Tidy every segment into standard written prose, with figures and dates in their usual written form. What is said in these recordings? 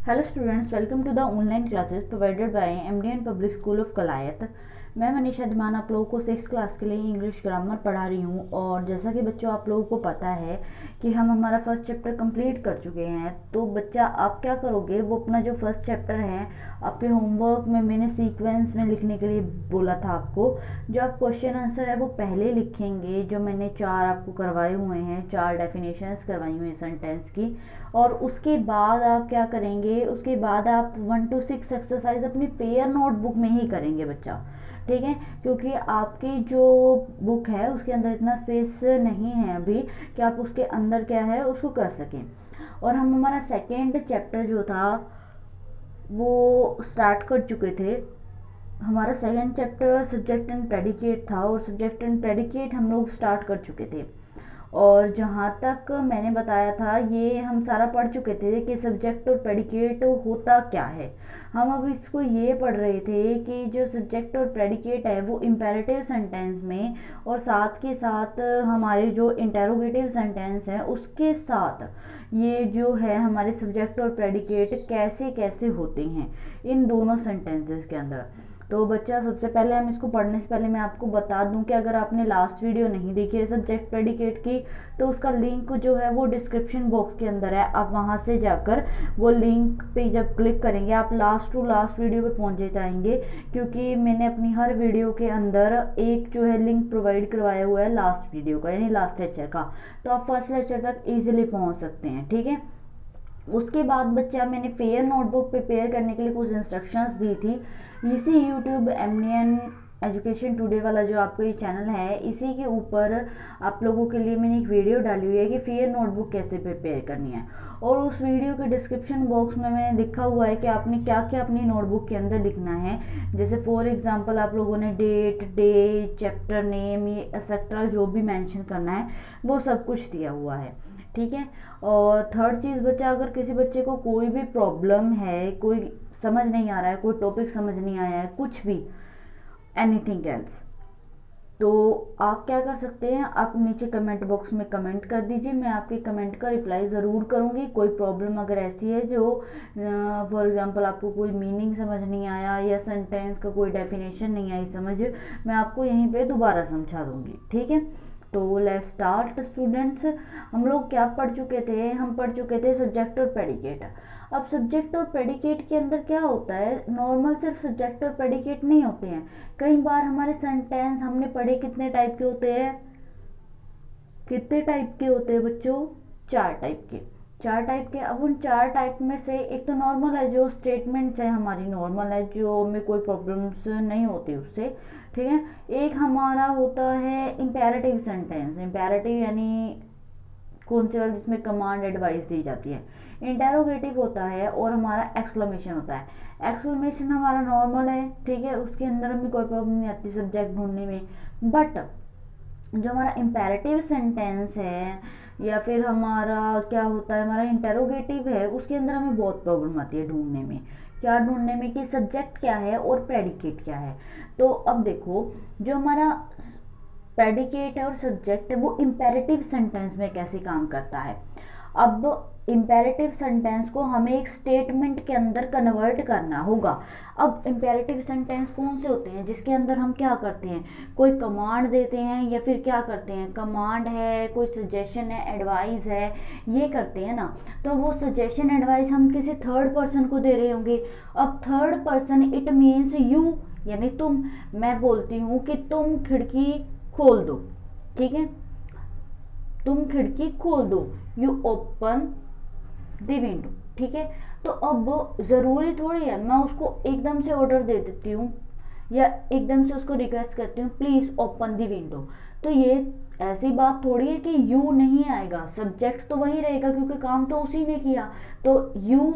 Hello students, welcome to the online classes provided by MDN Public School of Kalayat. मैं मनीषा धीमान आप लोगों को 6th class के लिए इंग्लिश ग्रामर पढ़ा रही हूँ। और जैसा कि बच्चों आप लोगों को पता है कि हम हमारा फर्स्ट चैप्टर कंप्लीट कर चुके हैं, तो बच्चा आप क्या करोगे, वो अपना जो फर्स्ट चैप्टर है आपके होमवर्क में मैंने सीक्वेंस में लिखने के लिए बोला था आपको। जो आप क्वेश्चन आंसर है वो पहले लिखेंगे, जो मैंने 4 आपको करवाए हुए हैं, 4 डेफिनेशंस करवाई हुई हैं सेंटेंस की। और उसके बाद आप क्या करेंगे, उसके बाद आप 1 to 6 एक्सरसाइज अपनी पेयर नोटबुक में ही करेंगे बच्चा, ठीक है। क्योंकि आपकी जो बुक है उसके अंदर इतना स्पेस नहीं है अभी कि आप उसके अंदर क्या है उसको कर सकें। और हम हमारा सेकेंड चैप्टर जो था वो स्टार्ट कर चुके थे। हमारा second chapter subject and predicate था, और सब्जेक्ट एंड प्रेडिकेट हम लोग स्टार्ट कर चुके थे। और जहाँ तक मैंने बताया था ये हम सारा पढ़ चुके थे कि सब्जेक्ट और प्रेडिकेट होता क्या है। हम अब इसको ये पढ़ रहे थे कि जो सब्जेक्ट और प्रेडिकेट है वो इम्पेरेटिव सेंटेंस में, और साथ के साथ हमारे जो इंटेरोगेटिव सेंटेंस है उसके साथ ये जो है हमारे सब्जेक्ट और प्रेडिकेट कैसे कैसे होते हैं इन दोनों सेंटेंसेस के अंदर। तो बच्चा सबसे पहले हम इसको पढ़ने से पहले मैं आपको बता दूं कि अगर आपने लास्ट वीडियो नहीं देखी है सब्जेक्ट प्रेडिकेट की, तो उसका लिंक जो है वो डिस्क्रिप्शन बॉक्स के अंदर है। आप वहां से जाकर वो लिंक पे जब क्लिक करेंगे आप लास्ट टू लास्ट वीडियो पे पहुंचे जाएंगे, क्योंकि मैंने अपनी हर वीडियो के अंदर एक जो है लिंक प्रोवाइड करवाया हुआ है लास्ट वीडियो का, यानी लास्ट लेक्चर का। तो आप फर्स्ट लेक्चर तक ईजिली पहुँच सकते हैं, ठीक है। उसके बाद बच्चा मैंने फेयर नोटबुक प्रिपेयर करने के लिए कुछ इंस्ट्रक्शंस दी थी। इसी यूट्यूब एमडीएन एजुकेशन टुडे वाला जो आपका ये चैनल है, इसी के ऊपर आप लोगों के लिए मैंने एक वीडियो डाली हुई है कि फेयर नोटबुक कैसे प्रिपेयर करनी है। और उस वीडियो के डिस्क्रिप्शन बॉक्स में मैंने लिखा हुआ है कि आपने क्या क्या अपनी नोटबुक के अंदर लिखना है। जैसे फॉर एग्जांपल आप लोगों ने डेट, डे, चैप्टर नेम, ये एक्सेट्रा जो भी मेंशन करना है वो सब कुछ दिया हुआ है, ठीक है। और थर्ड चीज़ बच्चा, अगर किसी बच्चे को कोई भी प्रॉब्लम है, कोई समझ नहीं आ रहा है, कोई टॉपिक समझ नहीं आया है, कुछ भी एनीथिंग एल्स, तो आप क्या कर सकते हैं, आप नीचे कमेंट बॉक्स में कमेंट कर दीजिए। मैं आपके कमेंट का रिप्लाई ज़रूर करूँगी। कोई प्रॉब्लम अगर ऐसी है जो फॉर एग्जांपल आपको कोई मीनिंग समझ नहीं आया या सेंटेंस का कोई डेफिनेशन नहीं आई समझ, मैं आपको यहीं पे दोबारा समझा दूँगी, ठीक है। तो लेट्स स्टार्ट स्टूडेंट्स। हम लोग क्या पढ़ चुके थे, हम पढ़ चुके थे सब्जेक्ट और प्रेडिकेट। अब सब्जेक्ट और प्रेडिकेट के अंदर क्या होता है, नॉर्मल सिर्फ सब्जेक्ट और प्रेडिकेट नहीं होते हैं। कई बार हमारे सेंटेंस हमने पढ़े कितने टाइप के होते हैं, कितने टाइप के होते हैं बच्चों, 4 टाइप के। 4 टाइप के। अब उन 4 टाइप में से एक तो नॉर्मल है, जो स्टेटमेंट्स है हमारी नॉर्मल है, जो में कोई प्रॉब्लम्स नहीं होती उससे, ठीक है। एक हमारा होता है इम्पेरेटिव सेंटेंस। इम्पेरेटिव यानी कौन से वाला, जिसमें कमांड एडवाइस दी जाती है। इंटेरोगेटिव होता है, और हमारा एक्सक्लेमेशन होता है। एक्सक्लेमेशन हमारा नॉर्मल है, ठीक है, उसके अंदर हमें कोई प्रॉब्लम नहीं आती सब्जेक्ट ढूंढने में। बट जो हमारा इम्पेरेटिव सेंटेंस है या फिर हमारा क्या होता है, हमारा इंटेरोगेटिव है, उसके अंदर हमें बहुत प्रॉब्लम आती है ढूंढने में। क्या ढूंढने में कि सब्जेक्ट क्या है और प्रेडिकेट क्या है। तो अब देखो, जो हमारा प्रेडिकेट है और सब्जेक्ट है वो इम्पेरेटिव सेंटेंस में कैसे काम करता है। अब इम्पेरेटिव सेंटेंस को हमें एक स्टेटमेंट के अंदर कन्वर्ट करना होगा। अब इम्पेरेटिव सेंटेंस कौन से होते हैं, जिसके अंदर हम क्या करते हैं, कोई कमांड देते हैं या फिर क्या करते हैं, कमांड है, कोई सजेशन है, एडवाइस है, ये करते हैं ना। तो वो सजेशन एडवाइस हम किसी थर्ड पर्सन को दे रहे होंगे। अब third person it means you, यानी तुम। मैं बोलती हूँ कि तुम खिड़की खोल दो, ठीक है, तुम खिड़की खोल दो, यू ओपन द विंडो, ठीक है। तो अब जरूरी थोड़ी है मैं उसको एकदम से ऑर्डर दे देती हूँ या एकदम से उसको रिक्वेस्ट करती हूँ प्लीज ओपन द विंडो। तो ये ऐसी बात थोड़ी है कि यू नहीं आएगा, सब्जेक्ट तो वही रहेगा क्योंकि काम तो उसी ने किया। तो यू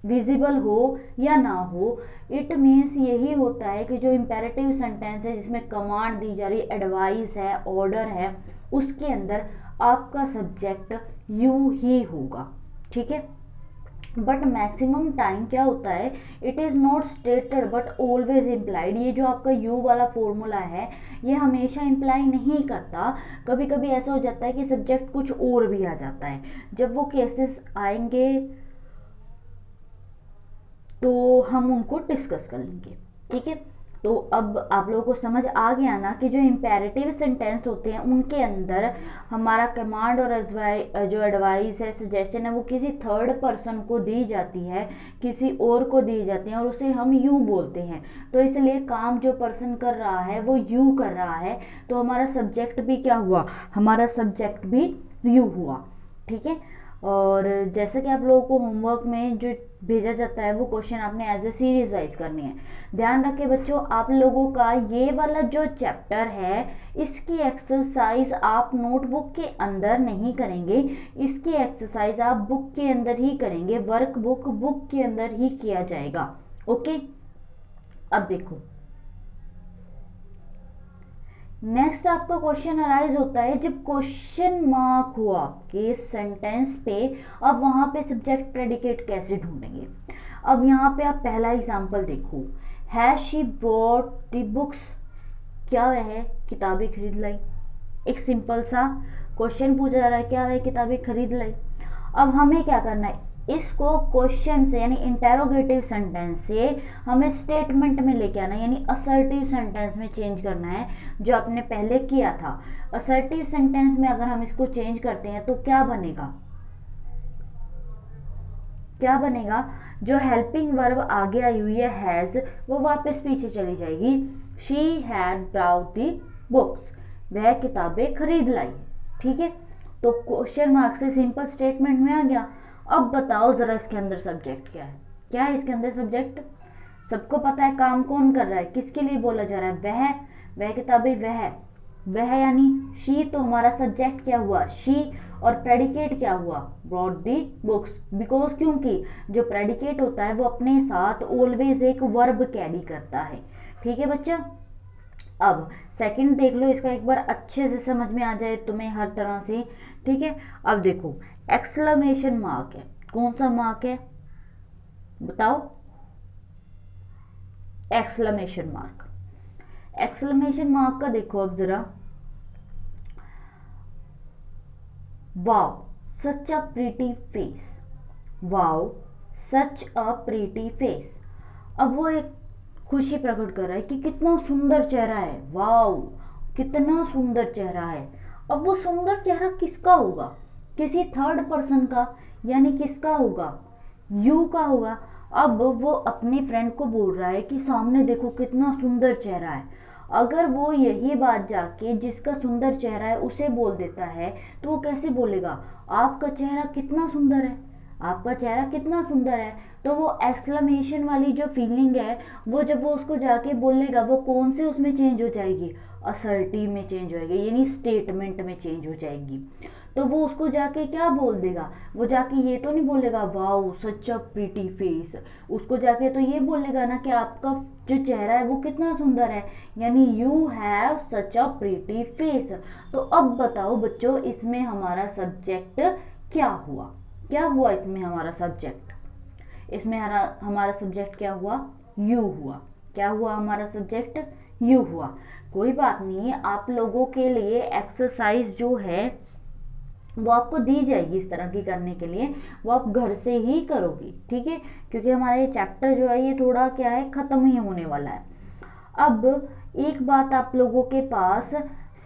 विजिबल हो या ना हो, इट मीन्स यही होता है कि जो इम्पेरेटिव सेंटेंस है जिसमें कमांड दी जा रही, एडवाइस है, ऑर्डर है, उसके अंदर आपका सब्जेक्ट यू ही होगा, ठीक है। बट मैक्सिमम टाइम क्या होता है, it is not stated but always implied. ये जो आपका यू वाला फॉर्मूला है ये हमेशा इम्प्लाई नहीं करता। कभी कभी ऐसा हो जाता है कि सब्जेक्ट कुछ और भी आ जाता है। जब वो केसेस आएंगे तो हम उनको डिस्कस कर लेंगे। ठीक है, तो अब आप लोगों को समझ आ गया ना कि जो इम्पेरेटिव सेंटेंस होते हैं उनके अंदर हमारा कमांड और जो एडवाइस है, सजेशन है, वो किसी थर्ड पर्सन को दी जाती है, किसी और को दी जाती है, और उसे हम यू बोलते हैं। तो इसलिए काम जो पर्सन कर रहा है वो यू कर रहा है, तो हमारा सब्जेक्ट भी क्या हुआ, हमारा सब्जेक्ट भी यू हुआ। ठीक है, और जैसे कि आप लोगों को होमवर्क में जो भेजा जाता है वो क्वेश्चन आपने एज ए सीरीज वाइज करनी है। ध्यान रखें बच्चों, आप लोगों का ये वाला जो चैप्टर है इसकी एक्सरसाइज आप नोटबुक के अंदर नहीं करेंगे, इसकी एक्सरसाइज आप बुक के अंदर ही करेंगे, वर्क बुक के अंदर ही किया जाएगा। ओके, अब देखो नेक्स्ट आपका क्वेश्चन अराइज होता है जब क्वेश्चन मार्क हो आपके सेंटेंस पे, अब वहां पे सब्जेक्ट प्रेडिकेट कैसे ढूंढेंगे। अब यहाँ पे आप पहला एग्जांपल देखो, has she brought the books, क्या वह किताबें खरीद लाई। एक सिंपल सा क्वेश्चन पूछा जा रहा है, क्या वह किताबें खरीद लाई। अब हमें क्या करना है, इसको क्वेश्चन से यानी इंटेरोगेटिव सेंटेंस से हमें स्टेटमेंट में लेके आना है, यानी असर्टिव सेंटेंस में चेंज करना है, जो आपने पहले किया था। असर्टिव सेंटेंस में अगर हम इसको चेंज करते हैं तो क्या बनेगा, क्या बनेगा, जो हेल्पिंग वर्ब आगे आई हुई है हैज, वो वापस पीछे चली जाएगी। She had brought the books, वह किताबें खरीद लाई। ठीक है, तो क्वेश्चन मार्क से सिंपल स्टेटमेंट में आ गया। अब बताओ जरा इसके अंदर सब्जेक्ट क्या है, क्या है इसके अंदर सब्जेक्ट। सबको पता है काम कौन कर रहा है, किसके लिए बोला जा रहा है, वह किताबें, वह यानी शी, तो हमारा सब्जेक्ट क्या हुआ, शी, और प्रेडिकेट क्या हुआ, ब्रॉट दी बुक्स। बिकॉज क्योंकि जो प्रेडिकेट होता है वो अपने साथ ऑलवेज एक वर्ब कैरी करता है। ठीक है बच्चा, अब सेकंड देख लो, इसका एक बार अच्छे से समझ में आ जाए तुम्हें हर तरह से। ठीक है, अब देखो एक्सक्लेमेशन मार्क है, कौन सा मार्क है बताओ, एक्सक्लेमेशन मार्क। एक्सक्लेमेशन मार्क का देखो अब जरा, wow such a pretty face, wow such a pretty face. अब वो एक खुशी प्रकट कर रहा है कि कितना सुंदर चेहरा है, वाओ कितना सुंदर चेहरा है। अब वो सुंदर चेहरा किसका होगा, किसी थर्ड पर्सन का, यानी किसका होगा, यू का होगा। अब वो अपने फ्रेंड को बोल रहा है कि सामने देखो कितना सुंदर चेहरा है। अगर वो यही बात जाके जिसका सुंदर चेहरा है उसे बोल देता है तो वो कैसे बोलेगा, आपका चेहरा कितना सुंदर है, आपका चेहरा कितना सुंदर है। तो वो एक्सक्लेमेशन वाली जो फीलिंग है वो जब वो उसको जाके बोलेगा वो कौन से उसमें चेंज हो जाएगी, असर्टिव में चेंज हो जाएगी, यानी स्टेटमेंट में चेंज हो जाएगी। तो वो उसको जाके क्या बोल देगा, वो जाके ये तो नहीं बोलेगा wow such a pretty face, उसको जाके तो ये बोलेगा ना कि आपका जो चेहरा है वो कितना सुंदर है, यानी you have such a pretty face. तो अब बताओ बच्चों इसमें हमारा सब्जेक्ट क्या हुआ, क्या हुआ इसमें हमारा सब्जेक्ट, इसमें हमारा सब्जेक्ट क्या हुआ, यू हुआ। क्या हुआ हमारा सब्जेक्ट, यू हुआ। कोई बात नहीं, आप लोगों के लिए एक्सरसाइज जो है वो आपको दी जाएगी इस तरह की करने के लिए, वो आप घर से ही करोगी। ठीक है, क्योंकि हमारा ये चैप्टर जो है ये थोड़ा क्या है खत्म ही होने वाला है। अब एक बात आप लोगों के पास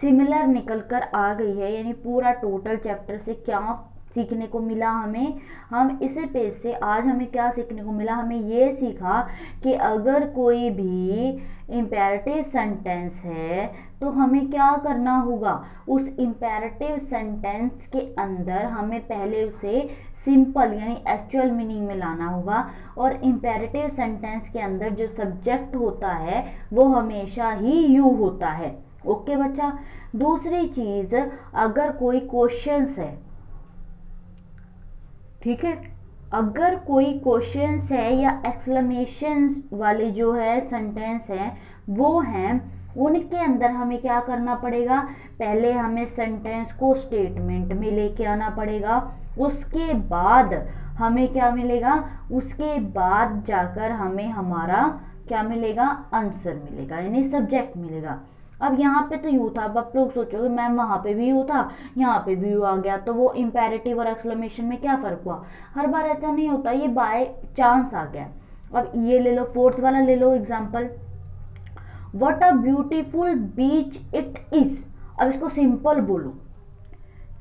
सिमिलर निकल कर आ गई है, यानी पूरा टोटल चैप्टर से क्या सीखने को मिला हमें, हम इसे पेज से आज हमें क्या सीखने को मिला, हमें ये सीखा कि अगर कोई भी इम्पेरेटिव सेंटेंस है तो हमें क्या करना होगा, उस इम्पेरेटिव सेंटेंस के अंदर हमें पहले उसे सिंपल यानी एक्चुअल मीनिंग में लाना होगा, और इम्पेरेटिव सेंटेंस के अंदर जो सब्जेक्ट होता है वो हमेशा ही यू होता है। ओके बच्चा, दूसरी चीज अगर कोई क्वेश्चंस है, ठीक है, अगर कोई क्वेश्चंस है या एक्सक्लेमेशन वाले जो है सेंटेंस है वो हैं, उनके अंदर हमें क्या करना पड़ेगा, पहले हमें सेंटेंस को स्टेटमेंट में लेके आना पड़ेगा, उसके बाद हमें क्या मिलेगा, उसके बाद जाकर हमें हमारा क्या मिलेगा, आंसर मिलेगा, यानी सब्जेक्ट मिलेगा। अब यहाँ पे तो यू था, अब आप लोग सोचोगे मैम वहां पे भी यू था यहाँ पे भी यू आ गया, तो वो इम्पेरेटिव और एक्सक्लेमेशन में क्या फर्क हुआ। हर बार ऐसा नहीं होता, ये बाय चांस आ गया। अब ये ले लो, फोर्थ वाला ले लो example, what a beautiful beach it is. अब इसको सिंपल बोलो,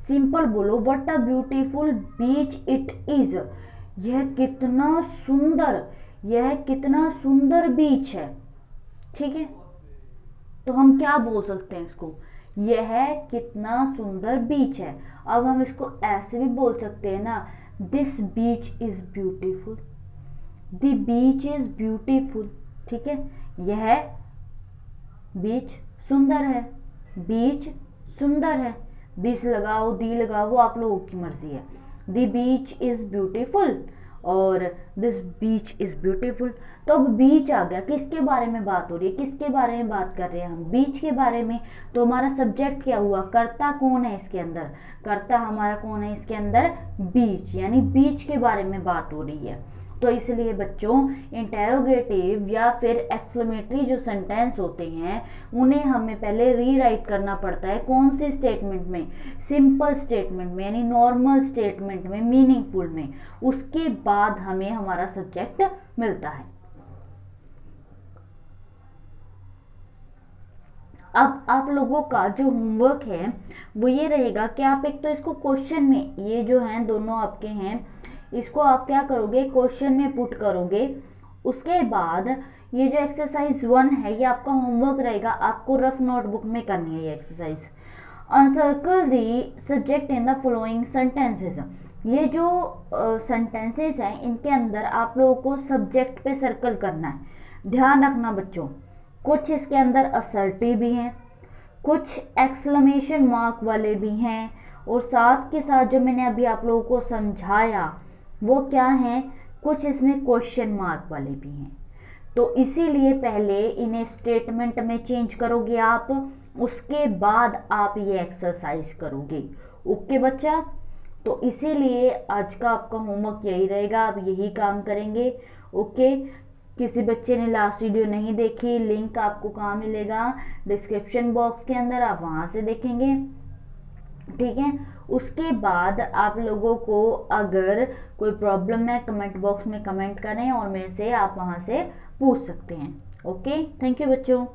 सिंपल बोलो, what a beautiful beach it is. यह कितना सुंदर, यह कितना सुंदर बीच है। ठीक है, तो हम क्या बोल सकते हैं इसको, यह कितना सुंदर बीच है। अब हम इसको ऐसे भी बोल सकते हैं ना, this beach is beautiful, the beach is beautiful. ठीक है, यह बीच सुंदर है, बीच सुंदर है। दिस लगाओ, दी लगाओ, वो आप लोगों की मर्जी है। द बीच इज ब्यूटीफुल और दिस बीच इज ब्यूटीफुल। तो अब बीच आ गया, किसके बारे में बात हो रही है, किसके बारे में बात कर रहे हैं हम, बीच के बारे में। तो हमारा सब्जेक्ट क्या हुआ, कर्ता कौन है इसके अंदर, कर्ता हमारा कौन है इसके अंदर, बीच, यानी बीच के बारे में बात हो रही है। तो इसलिए बच्चों इंटेरोगेटिव या फिर एक्सक्लेमेटरी जो सेंटेंस होते हैं उन्हें हमें पहले रीराइट करना पड़ता है, कौन सी स्टेटमेंट में, सिंपल स्टेटमेंट में, यानी नॉर्मल स्टेटमेंट में, मीनिंगफुल में। उसके बाद हमें हमारा सब्जेक्ट मिलता है। अब आप लोगों का जो होमवर्क है वो ये रहेगा कि आप एक तो इसको क्वेश्चन में, ये जो हैं दोनों आपके हैं, इसको आप क्या करोगे, क्वेश्चन में पुट करोगे। उसके बाद ये जो एक्सरसाइज 1 है ये आपका होमवर्क रहेगा, आपको रफ नोटबुक में करनी है ये exercise. Encircle the subject in the following sentences. ये जो सेंटेंसेस हैं इनके अंदर आप लोगों को सब्जेक्ट पे सर्कल करना है। ध्यान रखना बच्चों, कुछ इसके अंदर असर्टिव भी हैं, कुछ एक्सक्लेमेशन मार्क वाले भी हैं, और साथ के साथ जो मैंने अभी आप लोगों को समझाया वो क्या है, कुछ इसमें क्वेश्चन मार्क वाले भी हैं। तो इसीलिए पहले इन्हें स्टेटमेंट में चेंज करोगे आप, उसके बाद आप ये एक्सरसाइज करोगे। ओके बच्चा, तो इसीलिए आज का आपका होमवर्क यही रहेगा, आप यही काम करेंगे। ओके, किसी बच्चे ने लास्ट वीडियो नहीं देखी, लिंक आपको कहाँ मिलेगा, डिस्क्रिप्शन बॉक्स के अंदर, आप वहां से देखेंगे। ठीक है, उसके बाद आप लोगों को अगर कोई प्रॉब्लम है कमेंट बॉक्स में कमेंट करें और मेरे से आप वहां से पूछ सकते हैं। ओके, थैंक यू बच्चों।